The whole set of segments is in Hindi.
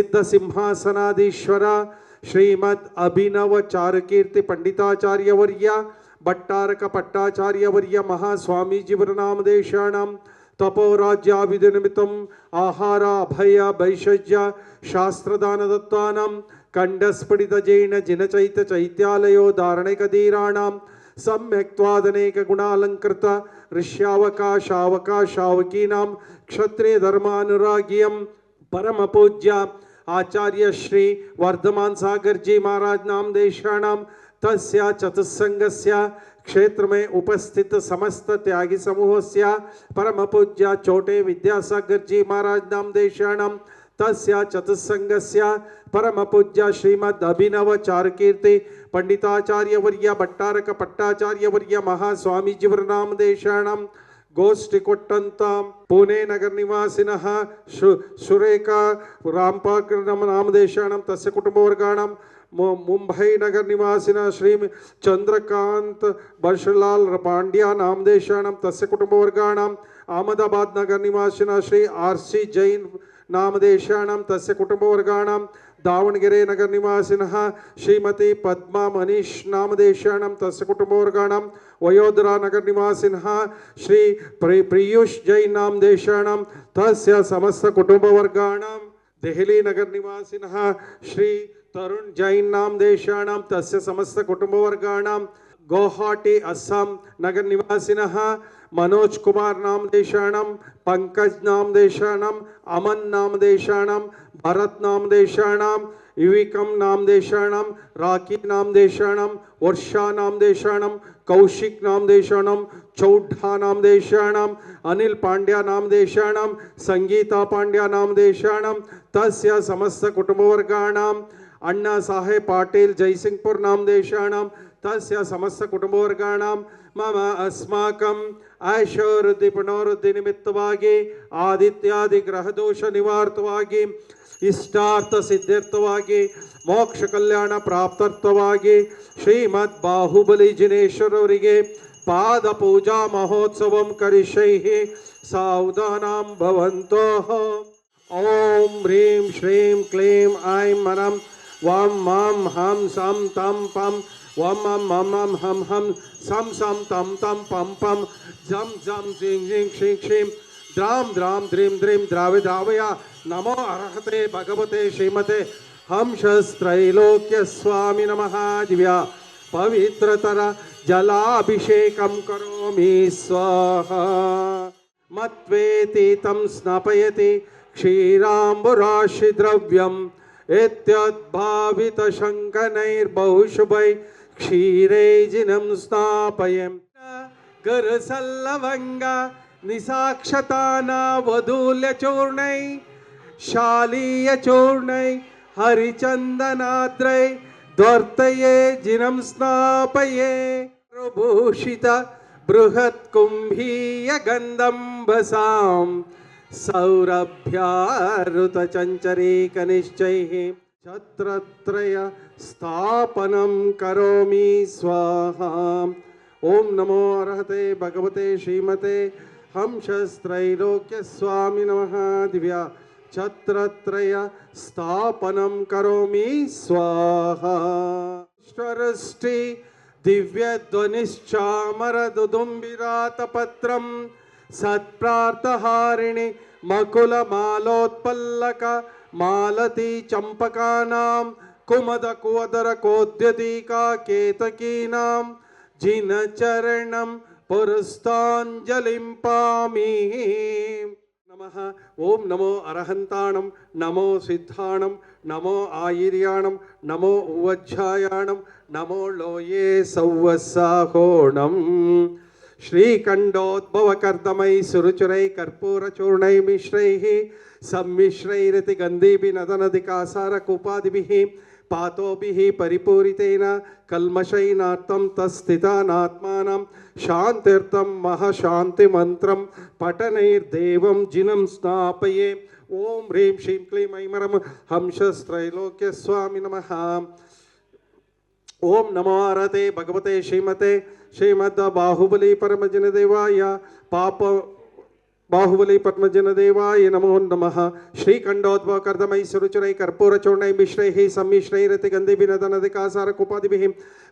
सिद्ध सिंहासनाधीश्वर श्रीमद अभिनव चारुकीर्ति पंडिताचार्यवर्य भट्टारक पट्टाचार्यवर्य महास्वामीजीवर नामदेशाणां तपोराज्याभिधि निमित्तम् आहार अभय भैषज्य शास्त्रदान दत्तानां कंडस्फुटित जैन जिनचैत चैत्यालयो धारणैकधीराणां सम्यक्त्वादनेक गुणालंकृत ऋष्यावकाशावकाशावकीनां क्षत्रिय धर्मानुरागियं परम पूज्य आचार्य श्री वर्धमान सागर जी महाराज नाम देशाणां तस्य चतुस्संगस्य क्षेत्र में उपस्थित समस्त त्यागी समूहस्य परम पूज्य चोटे विद्यासागर जी महाराज नाम देशाणां तस्य चतुस्संगस्य परम पूज्य श्रीमद अभिनव चारुकीर्ति पंडिताचार्यवर्य भट्टारक पट्टाचार्यवर्य महास्वामीजीवर नाम देशाणां गोष्ठी कोट्टंत पुणे नगर निवासिनः सुरेखा रामपाकर नामदेशाणां तस्य कुटुंबवर्गाणां मुंबई नगर निवासिनः श्री चंद्रकांत बर्षलाल पांड्या नामदेशाणां तस्य कुटुंबवर्गाणां अहमदाबाद नगर निवासिनः श्री आरसी जैन नामदेशाणां तस्य कुटुंबवर्गाणां दावणಗೆರೆ नगर निवासिनः श्रीमती पद्मा मनीष नामदेशाणां तस्य कुटुंबवर्गाणां वयोधरा नगर निवासिनः श्री प्रियुष जैन नामदेशाणां तस्य समस्त कुटुंबवर्गाणां देहली नगर निवासिनः श्री तरुण जैन नामदेशाणां तस्य समस्त कुटुंबवर्गाणां गुवाहाटी अस्सां नगर निवासिनः मनोज कुमार नामदेशाणां पंकज नामदेशाणां अमन नामदेशाणां भरत नामदेशाणां युविकम नामदेशाणां राखी नामदेशाणां वर्षा नामदेशाणां कौशिक नामदेशाणां चौढा नामदेशाणां अनिल पांड्या नामदेशाणां संगीता पांड्या नामदेशाणां तस्य समस्त कुटुंबवर्गाणां अण्णा साहेब पाटील जयसिंगपुर नामदेशाणां तस्य समस्त कुटुंबवर्गाणां मम अस्माकं ऐश्वर्य पुनरुद्धि निमित्तವಾಗಿ ಆದಿತ್ಯಾದಿ ಗ್ರಹದೋಷ ನಿವಾರ್ತವಾಗಿ ಇಷ್ಟಾರ್ಥ ಸಿದ್ಧಾರ್ಥವಾಗಿ ಮೋಕ್ಷ ಕಲ್ಯಾಣ ಪ್ರಾಪ್ತಾರ್ಥವಾಗಿ ಶ್ರೀಮದ್ ಬಾಹುಬಲಿ ಜಿನೇಶ್ವರವರಿಗೆ ಪಾದ ಪೂಜಾ ಮಹೋತ್ಸವಂ ಕರಿಷ್ಯೈಹಿ ಸಾವಧಾನಂ ಭವಂತೋ ಓಂ ಹ್ರೀಂ ಶ್ರೀಂ ಕ್ಲೀಂ ಐಂ ಮನಂ ವಾಂ ಮಾಂ ಹಂ ಸಂ ತಂ ಪಂ वम मम मम हम हम सम सम तम तम पम पम जम जम जिंग जिंग शिंग शिम द्राम द्राम द्रीम द्रीम द्रावे द्रावया नमो अरहते भगवते श्रीमते हंसस्त्रैलोक्य स्वामी नमः दिव्या पवित्रतर जलाभिषेकं करोमि स्वाहा मत्वेति तं स्नापयति क्षीराम्बुराशि द्रव्यं एत्यद्भावित शङ्कनैर्बहुशुभै क्षीरे जिनं स्नापयम् गरसल्लवंग निसाक्षताना वधूल्य चूर्णै शालीय चूर्णै हरिचन्दनाद्रै द्वर्तये जिनं स्नापये प्रभूषित बृहत् कुम्भीय गन्धम्बसां सौरभ्यारुत चञ्चरीकनिश्चैः छत्रत्रय स्थापनं करोमि स्वाहा ओम नमो अरहते भगवते श्रीमते हंसस्त्रैलोक्य स्वामी नमः दिव्या छत्रत्रय स्थापनं करोमि स्वाहा ईश्वरष्टि दिव्य ध्वनिश्चामर दुदुम्बिरातपत्रं सत्प्रार्थहारिणि मकुल मालोत्पल्लक मालती चंपकानां कुमद कुवदर कोद्यतिका केतकीनां जिन चरणं पुरस्तांजलिं पामि नमः ओम नमो अरहंताणं नमो सिद्धाणं नमो आयिर्याणं नमो उवज्झायाणं नमो लोये सौवस्साहोणं श्रीकंडोद्भवकर्दमै सुरुचिरै कर्पूरचूर्णै मिश्रैः सम्मिश्रैरति गन्धेभिः नदनदिकासारकूपादिभिः पातोभिः परिपूरितेन कल्मषैनार्थं तस्थितानात्मानं शान्त्यर्थं महाशान्तिमन्त्रं पठनैर्देवं जिनं स्नापये ओम ह्रीं श्रीं क्लीं ऐमरं हंसस्त्रैलोक्यस्वामी नमः ओम नमो अरहते भगवते श्रीमते श्रीमद् बाहुबली परमजनदेवाय पाप बाहुबली पद्मजनदेवाय नमो नमः श्रीखंडोद्भव कर्दमयि सुरुचिरै कर्पूरचूर्णै मिश्रैः सम्मिश्रैरतिगन्धिभिनदनदिकासारकुपादिभिः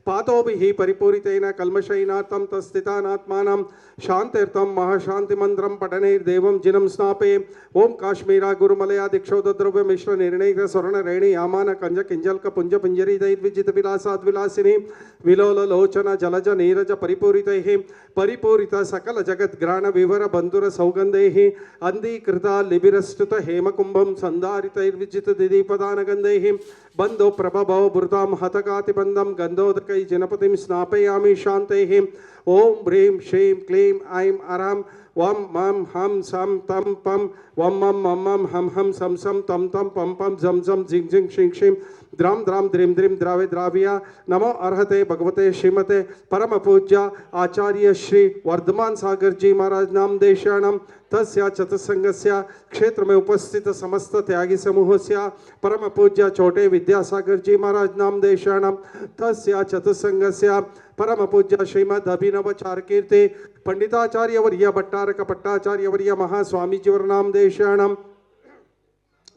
पातोभिः परिपूरितेन कल्मषैनार्थं तस्थितानात्मानां शान्त्यर्थं महाशान्तिमन्त्रं पठनैर्देवं जिनं स्नापये ओम काश्मीरा गुरुमलया दीक्षोद्रव्य मिश्र निर्णय स्वर्णरेणी यामान कंज किंजल्क पुंज पिंजरी दैर्विजित विलासाद् विलासिनी विलोल लोचन जलज नीरज परिपूरितैः परिपूरित सकल जगद्ग्राण विवर बंधुर सौगंधैः अंधीकृत लिबिरस्तुत हेमकुंभं संधारितैर्विजित दिदीपदानगंधैः बंधो प्रभवो बुर्तां हतकातिबन्धं गंधोदकै जनपतिं स्नापयामि शान्तैः ओम ह्रीं श्रीं क्लीं ऐं अरां वम मम हम सम तम पम वम मम मम मम हम हम सम सम तम तम पम पम झम झम झिंग झिंग शिंग शिम द्राम द्राम द्रीम द्रीम द्रावे द्राविया नमो अर्हते भगवते श्रीमते परम पूज्य आचार्य श्री वर्धमान सागर जी महाराज नाम देशानम तस्य चतुसंगस्य क्षेत्र में उपस्थित समस्त त्यागी समूहस्य परम पूज्य छोटे विद्यासागर जी महाराज नाम देशानम तस्य चतुसंगस्य परम पूज्य श्रीमद अभिनव चारकीर्ति पंडिताचार्य वर्य भट्टारक पट्टाचार्य वर्य महास्वामीजीवर नाम देशानम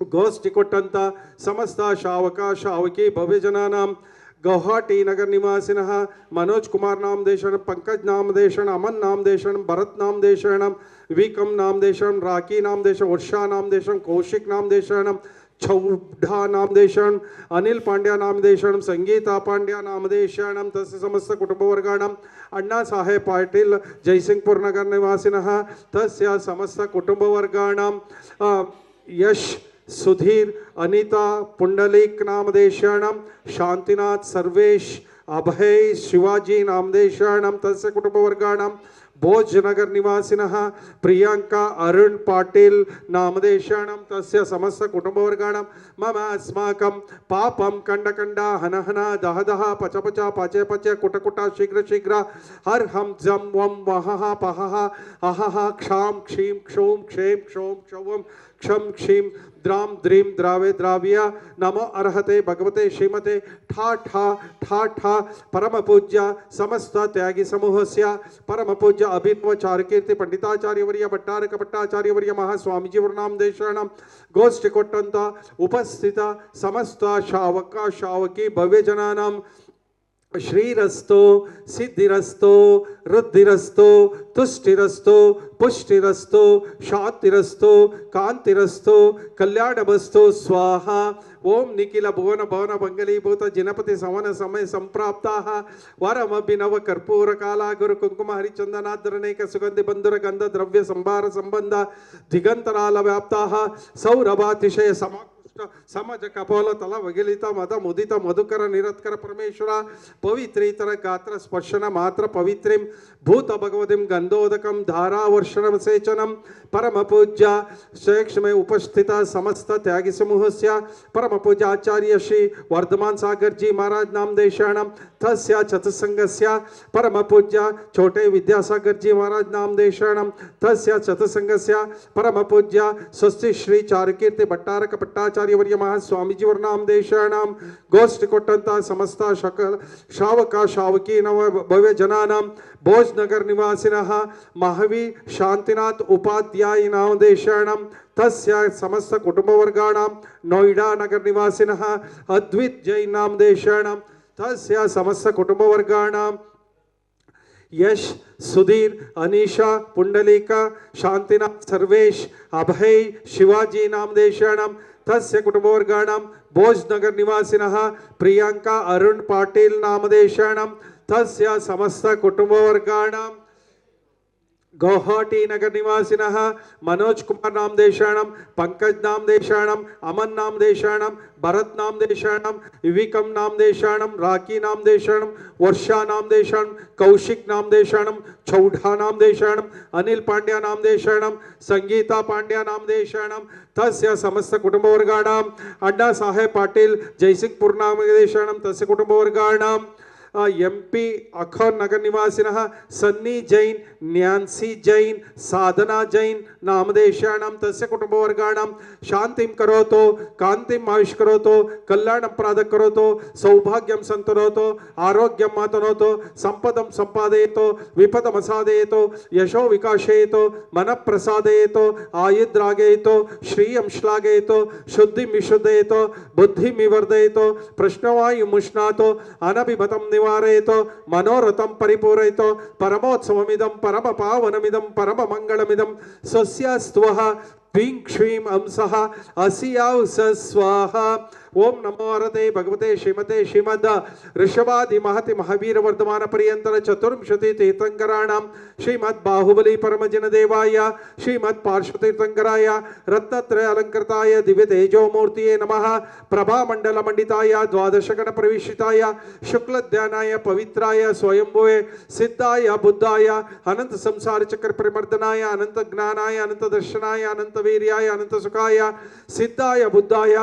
गोष्ठी कोट्टंत समस्त शावक शावकी भव्यजनानां गौहाटी नगर निवासिनः मनोज कुमार नाम देशण पंकज नाम देशण अमन नाम देशण भरत नाम देशण विकम नाम देशण राकी नाम देशण वर्षा नाम देशण कौशिक नाम देशण चौढा नाम देशण अनिल पांड्या नाम देशण संगीता पांड्या नाम देशण तस्य समस्त कुटुंबवर्गाणाम् अण्णा साहेब पाटील जयसिंगपुर नगर निवासिनः तस्य समस्त कुटुंबवर्गाणां यश सुधीर अनिता पुंडलिक नामदेशाणं शांतिनाथ सर्वेश अभय शिवाजी नामदेशाणं तस्य कुटुंबवर्गाणां भोजनगर निवासिनः प्रियंका अरुण पाटिल नामदेशाणं तस्य समस्त कुटुंबवर्गाणां मम अस्माकं पापं कंड कंड हन हन दह दह पच पच पचे पचे कुट कुट शीघ्र शीघ्र हर हम जम वम वहः पहः अहः क्षां क्षीं क्षों क्षें क्षों क्षौं क्षम क्षीम द्राम द्रीम द्रावे द्राव्या नमो अर्हते भगवते श्रीमते ठा ठा ठा ठा परम पूज्य समस्त त्यागी समूहस्य परम पूज्य अभिनव चारकीर्ति पंडिताचार्य वर्य भट्टारक भट्टाचार्य वर्य महास्वामीजी वर्णाम देशानां गोष्ठी कोट्टंत उपस्थित समस्त शावक शावकी भव्य जनानां श्रीरस्तो सिद्धिरस्तो रुद्धिरस्तो तुष्टिरस्तो पुष्टिरस्तो शांतिरस्तो कांतिरस्तो कल्याणमस्तो स्वाहा ओम निखिल भुवन भवन मंगलीभूत जिनपति सवन समय संप्राप्ताः वरमभिनव कर्पूर काला गुरु कुंकुम हरिचंदनाद्रनेक सुगंधि बंधुर गंध द्रव्य संभार संबंध दिगंतराल व्याप्ताः सौरभातिशय सम समज कपोल तल वगिलित मद मुदित मधुकर निरत्कर परमेश्वर पवित्रीतर गात्र स्पर्शन मात्र पवित्रीं भूत भगवतीं गंधोदकं धारावर्षण सेचनम परम पूज्य शेक्ष में उपस्थित समस्त त्यागी समूहस्य परम पूज्य आचार्य श्री वर्धमान सागर जी महाराज नाम देशाणं तस्य चतुसंगस्य परम पूज्य छोटे विद्यासागर जी महाराज नाम देशाणं तस्य चतुसंगस्य परम पूज्य स्वस्ति श्री चारकीर्ति भट्टारक पट्टाचार्य वर्य महास्वामीजी वर्णाम देशानां गोष्ठी कोट्टंत समस्त शकल शावक शावकी नव भव्य जनानां भोजनगर निवासिनः महावीर शांतिनाथ उपाध्याय नाम देशानां तस्य समस्त कुटुंबवर्गाणां नोएडा नगर निवासिनः अद्वित जैन नाम देशानां तस्य समस्त कुटुंबवर्गाणां यश सुधीर अनीशा पुंडलिका शांतिनाथ सर्वेश अभय शिवाजी नाम देशानां तस्य कुटुंबवर्गाणां भोजनगर निवासिनः प्रियंका अरुण पाटिल नामदेशाणं तस्य समस्त कुटुंबवर्गाणां गौहाटी नगर निवासिनः मनोज कुमार नाम देशाणं पंकज नाम देशाणं अमन नाम देशाणं भरत नाम देशाणं विविकम नाम देशाणं राकी नाम देशाणं वर्षा नाम देशाणं कौशिक नाम देशाणं चौढा नाम देशाणं अनिल पांड्या नाम देशाणं संगीता पांड्या नाम देशाणं तस्य समस्त कुटुंबवर्गाणां अण्णा साहेब पाटील जयसिंगपुर नाम देशाणं तस्य कुटुंबवर्गाणां MP अखौर नगर निवासिनः सन्नी जैन, न्यान्सी जैन, साधना जैन नामदेशानां तस्य कुटुम्बवर्गाणां शान्तिं करोतु, कान्तिम् आविष्करोतु, कल्याणं प्रदं करोतु, सौभाग्यं सन्तनोतु, आरोग्यं मातनोतु, सम्पदं सम्पादयतु, विपदम् असादयतु, यशो विकासयतु, मनः प्रसादयतु, आयुर्द्रागयतु, श्रियं श्लाघयतु, शुद्धिं विशुद्धयतु, बुद्धिं विवर्धयतु, प्रश्नवायुमुष्णातु, अनभिमतं निवारयतु, मनोरथं परिपूरयतु, परमोत्सवमिदं परमपावनमिदं परममङ्गलमिदं स्वस्यास्त्वः द्वीं क्षीं अंसः अस्याौ स स्वाहा। ओम नमो वरदे भगवते श्रीमते श्रीमद् ऋषभादि महति महावीर वर्धमान पर्यंतर चतुर्विंशति तीर्थंकराणां श्रीमद् बाहुबली परमजन देवाय श्रीमद् पार्श्व तीर्थंकराय रत्नत्रय अलंकृताय दिव्य तेजोमूर्तिये नमः। प्रभा मंडल मंडिताय द्वादश गण प्रविष्टिताय शुक्ल ध्यानाय पवित्राय स्वयंभुवे सिद्धाय बुद्धाय अनंत संसार चक्र परिमर्दनाय अनंत ज्ञानाय अनंत दर्शनाय अनंत वीर्याय अनंत सुखाय सिद्धाय बुद्धाय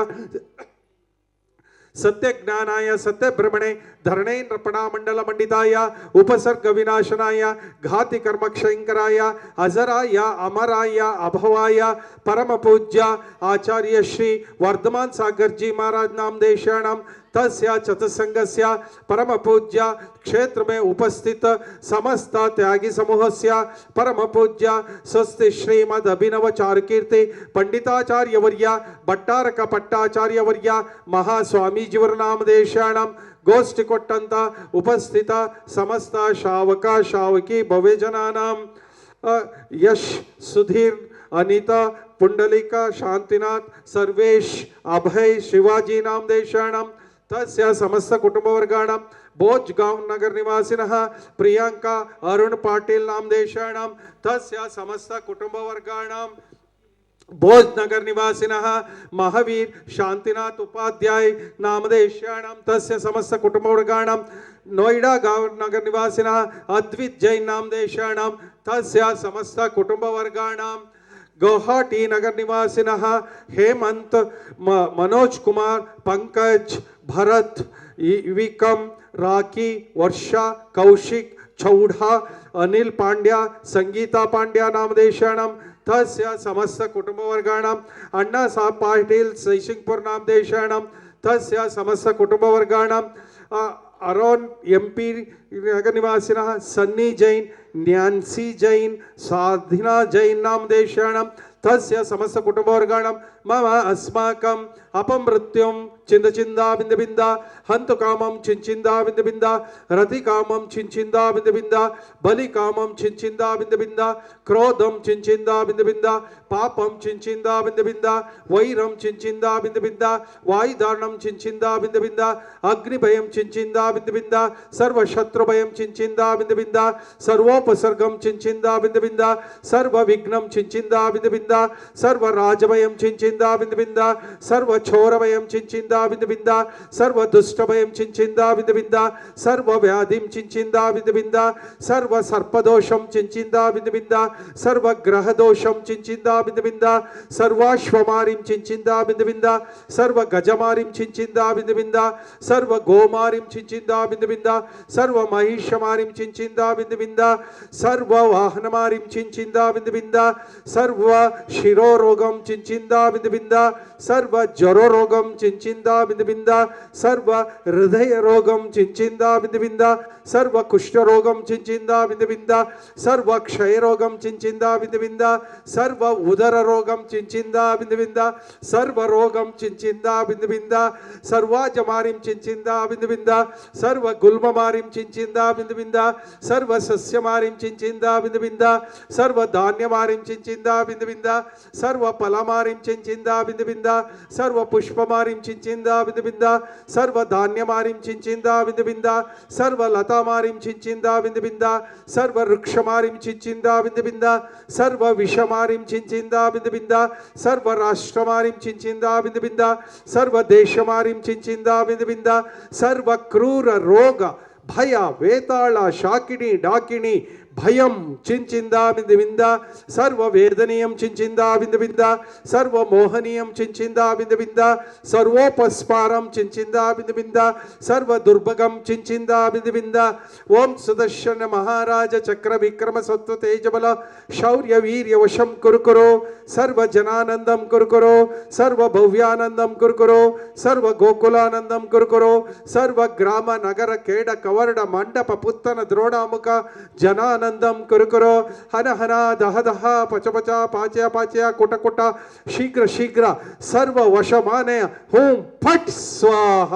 सत्य ज्ञानाय सत्य ब्रह्मणे धरणेन्द्र पणामंडल मंडिताय उपसर्ग विनाशनाय घाति कर्म क्षयंकराय अजराय अमराय अभवाय परम पूज्य आचार्य श्री वर्धमान सागर जी महाराज नाम देशाणां तस्य चतुसंगस्य परम पूज्य क्षेत्र में उपस्थित समस्त त्यागी समूहस्य परम पूज्य स्वस्ति श्रीमद अभिनव चारुकीर्ति पंडिताचार्य वर्य भट्टारक पट्टाचार्य वर्य महास्वामी जीवर नाम देशाणां गोष्ठी कोट्टंत उपस्थित समस्त शावक शावकी भव्य जनानां यश सुधीर अनिता पुंडलिक शांतिनाथ सर्वेश अभय शिवाजी नाम देशाणां तस्य समस्त कुटुंबवर्गाणां बोजगांव नगर निवासिनः प्रियंका अरुण पाटिल नाम देशाणां तस्य समस्त कुटुंबवर्गाणां बोज नगर निवासिनः महावीर शांतिनाथ उपाध्याय नामदेशाणां तस्य समस्त कुटुंबवर्गाणां नोएडा गांव नगर निवासिनः अद्वित जैन नामदेशाणां तस्य समस्त कुटुंबवर्गाणां गुवाहाटी नगर निवासिनः हेमंत मनोज कुमार पंकज भरत विकम राखी वर्षा कौशिक चौड़ा अनिल पांड्या संगीता पांड्या नामदेशाणां तस्य समस्त कुटुंबवर्गाणां अण्णा साहब पाटील जयसिंगपुर नामदेशाणां तस्य समस्त कुटुंबवर्गाणां अरोन MP नगर निवासिनः सन्नी जैन न्यान्सी जैन साधना जैन नामदेशाणां तस्य समस्त कुटुंबवर्गाणां मम अस्माकम् अपमृत्युं चिंदा बिंद बिंदा हंतु कामं चिंदा बिंद बिंदा रति कामं चिंदा बिंद बिंदा बलि कामं चिंदा बिंद बिंदा क्रोधं चिंदा बिंद बिंदा पापं चिंदा बिंद बिंदा वैरं चिंदा बिंद बिंदा वायुदारणं चिंदा बिंद बिंदा अग्निभयं चिंदा बिंद बिंदा सर्व शत्रुभयं चिंदा बिंद बिंदा सर्वोपसर्गं चिंदा बिंद बिंदा सर्व विघ्नं चिंदा बिंद बिंदा सर्व राजभयं चिंदा बिंद बिंदा सर्व चोरभयं चिंदा बिंद बिंदा सर्व दुष्टभयं चिंदा बिंद बिंदा सर्व व्याधिं चिंदा बिंद बिंदा सर्व सर्पदोषं चिंदा बिंद बिंदा सर्व ग्रहदोषं चिंदा बिंद बिंदा सर्वाश्वमारिं चिंदा बिंद बिंदा सर्व गजमारिं चिंदा बिंद बिंदा सर्व गोमारिं चिंदा बिंद बिंदा सर्व महिषमारिं चिंदा बिंद बिंदा सर्व वाहनमारिं चिंदा बिंद बिंदा सर्व शिरोरोगं चिंदा बिंद बिंदा सर्व ज्वरोरोगं चिंदा बिंद बिंदा सर्व हृदय रोगं चिंदा बिंद बिंदा सर्व कुष्ठरोगं चिंदा बिंद बिंदा सर्व क्षयरोगं चिंदा बिंद बिंदा सर्व उदर रोगं चिंदा बिंद बिंदा सर्व रोगं चिंदा बिंद बिंदा सर्वाजमारिं चिंदा बिंद बिंदा सर्व गुल्ममारिं चिंदा बिंद बिंदा सर्व सस्यमारिं चिंदा बिंद बिंदा सर्व धान्यमारिं चिंदा बिंद बिंदा सर्व फलमारिं चिंदा बिंद बिंदा सर्व पुष्पमारिं चिंदा बिंद बिंदा सर्व धान्यमारिं चिंदा बिंद बिंदा सर्व लतामारिं चिंदा बिंद बिंदा सर्व वृक्षमारिं चिंदा बिंद बिंदा सर्व विषमारिं चिंदा बिंद बिंदा सर्व राष्ट्रमारिं चिंदा बिंद बिंदा सर्व देशमारिं चिंदा बिंद बिंदा सर्व क्रूर रोग भय वेताಳ शाकिनी डाकिनी ಭಯಂ ಚಿಂಚಿಂದ ಬಿಂದ ಬಿಂದ ಸರ್ವ ವೇದನೀಯಂ ಚಿಂಚಿಂದ ಬಿಂದ ಬಿಂದ ಸರ್ವ ಮೋಹನೀಯಂ ಚಿಂಚಿಂದ ಬಿಂದ ಬಿಂದ ಸರ್ವೋಪಸ್ಪಾರಂ ಚಿಂಚಿಂದ ಬಿಂದ ಬಿಂದ ಸರ್ವ ದುರ್ಭಗಂ ಚಿಂಚಿಂದ ಬಿಂದ ಬಿಂದ ಓಂ ಸುದರ್ಶನ ಮಹಾರಾಜ ಚಕ್ರ ವಿಕ್ರಮ ಸತ್ವ ತೇಜಬಲ ಶೌರ್ಯ ವೀರ್ಯ ವಶಂ ಕುರುಕುರು ಸರ್ವ ಜನಾನಂದಂ ಕುರುಕುರು ಸರ್ವ ಭವ್ಯಾನಂದಂ ಕುರುಕುರು ಸರ್ವ ಗೋಕುಲಾನಂದಂ ಕುರುಕುರು ಸರ್ವ ಗ್ರಾಮ ನಗರ ಕೇಡ ಕವರ್ಣ ಮಂಡಪ ಪುತ್ತನ ದ್ರೋಣಾಮುಖ ಜನಾನಂದಂ ಕುರುಕುರು ಹನ ಹನ ದಹ ದಹ ಪಚ ಪಚ ಪಾಚಯ ಪಾಚಯ ಕುಟ ಕುಟ ಶೀಘ್ರ ಶೀಘ್ರ ಸರ್ವ ವಶಮಾನಯ ಹೂಂ ಫಟ್ ಸ್ವಾಹ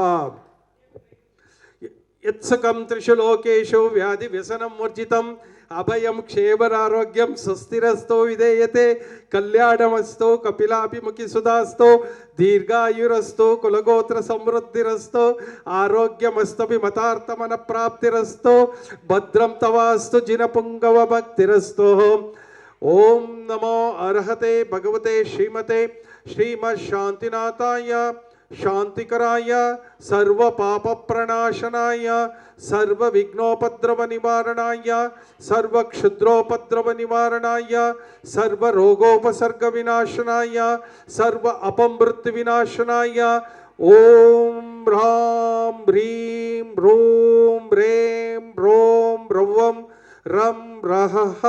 ಯತ್ಸಕಂ ತ್ರಿಷು ಲೋಕೇಶು ವ್ಯಾಧಿ ವ್ಯಸನಂ ವರ್ಜಿತಂ ಅಭಯಂ ಕ್ಷೇಮರಾರೋಗ್ಯಂ ಸುಸ್ಥಿರಸ್ತೋ ವಿಧೇಯತೆ ಕಲ್ಯಾಣಮಸ್ತೋ ಕಪಿಲಾಭಿಮುಖಿ ಸುಧಾಸ್ತೋ ದೀರ್ಘಾಯುರಸ್ತೋ ಕುಲಗೋತ್ರ ಸಮೃದ್ಧಿರಸ್ತೋ ಆರೋಗ್ಯಮಸ್ತಭಿ ಮತಾರ್ಥಮನ ಪ್ರಾಪ್ತಿರಸ್ತೋ ಭದ್ರಂ ತವಾಸ್ತು ಜಿನಪುಂಗವ ಭಕ್ತಿರಸ್ತೋ ಓಂ ನಮೋ ಅರ್ಹತೆ ಭಗವತೆ ಶ್ರೀಮತೆ ಶ್ರೀಮದ್ ಶಾಂತಿನಾಥಾಯ ಶಾಂತಿಕರಾಯ ಸರ್ವ ಪಾಪ ಪ್ರಣಾಶನಾಯ ಸರ್ವ ವಿಘ್ನೋಪದ್ರವ ನಿವಾರಣಾಯ ಸರ್ವ ಕ್ಷುದ್ರೋಪದ್ರವ ನಿವಾರಣಾಯ ಸರ್ವ ರೋಗೋಪಸರ್ಗ ವಿನಾಶನಾಯ ಸರ್ವ ಅಪಮೃತ್ಯು ವಿನಾಶನಾಯ ಓಂ ರಾಂ ಹ್ರೀಂ ರೂಂ ರೇಂ ರೋಂ ರವ್ವಂ ರಂ ರಹಃ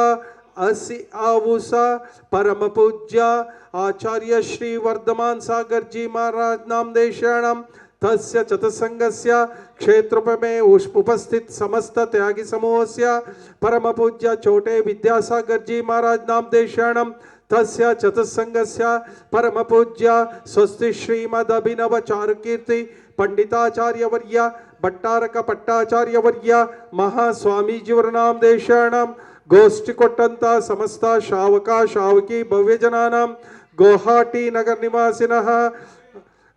असी आऊसा परम पूज्य आचार्य श्री वर्धमान सागर जी महाराज नाम देशाणाम तस्य चतुसंगस्य क्षेत्र में उपस्थित समस्त त्यागी समूहस्य परम पूज्य छोटे विद्यासागर जी महाराज नाम देशाणाम तस्य चतुसंगस्य परम पूज्य स्वस्ति श्रीमद अभिनव चारुकीर्ति पंडिताचार्यवर्य भट्टारक पट्टाचार्यवर्य महास्वामीजीवर नाम देशाणाम ಗೋಷ್ಠಿ ಕೊಟ್ಟಂತ ಸಮಸ್ತ ಶಾವಕ ಶಾವಕಿ ಭವ್ಯ ಜನಾನಾಂ ಗುವಾಹಟಿ ನಗರ ನಿವಾಸಿನಃ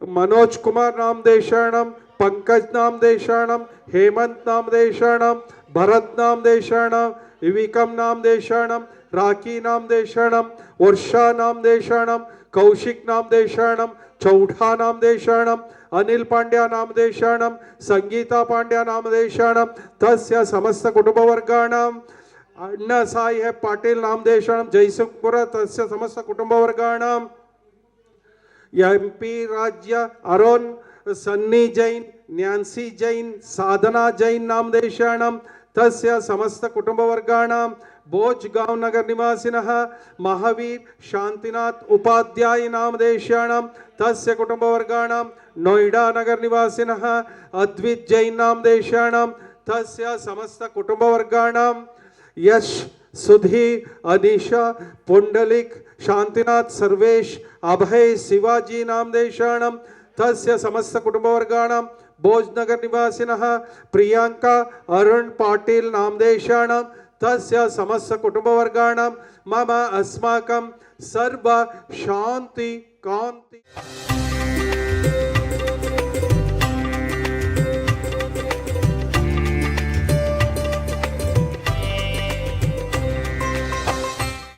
मनोज कुमार नाम देशाणम पंकज नाम देशाणम हेमंत नाम देशाणम भरत नाम देशाणम विविकम नाम देशाणम राखी नाम देशाणम वर्षा नाम देशाणम कौशिक नाम देशाणम चौढ़ा नाम देशाणम अनिल पांड्या नाम देशाणम संगीता पांड्या नाम देशाणम तस्य समस्त कुटुंबवर्गाणां अण्णा साहेब पाटील नाम देशाणम जयसिंहपुर तस्य समस्त कुटुंबवर्गाणां एमपी राज्य अरुण सन्नी जैन न्यान्सी जैन साधना जैन नाम देशाणम तस्य समस्त कुटुंबवर्गाणां भोजगांव नगर निवासिनः महावीर शांतिनाथ उपाध्याय नाम देशाणम तस्य कुटुंबवर्गाणां नोएडा नगर निवासिनः अद्वित जैन नाम देशाणम तस्य समस्त कुटुंबवर्गाणां यश सुधीर अनिशा पुंडलिक शांतिनाथ सर्वेश अभय शिवाजी नाम देशाणम तस्य समस्त कुटुंबवर्गाणां भोजनगर निवासिनः प्रियंका अरुण पाटिल नाम देशाणम तस्य समस्त कुटुंबवर्गाणां मम अस्माकं सर्व शांति कांति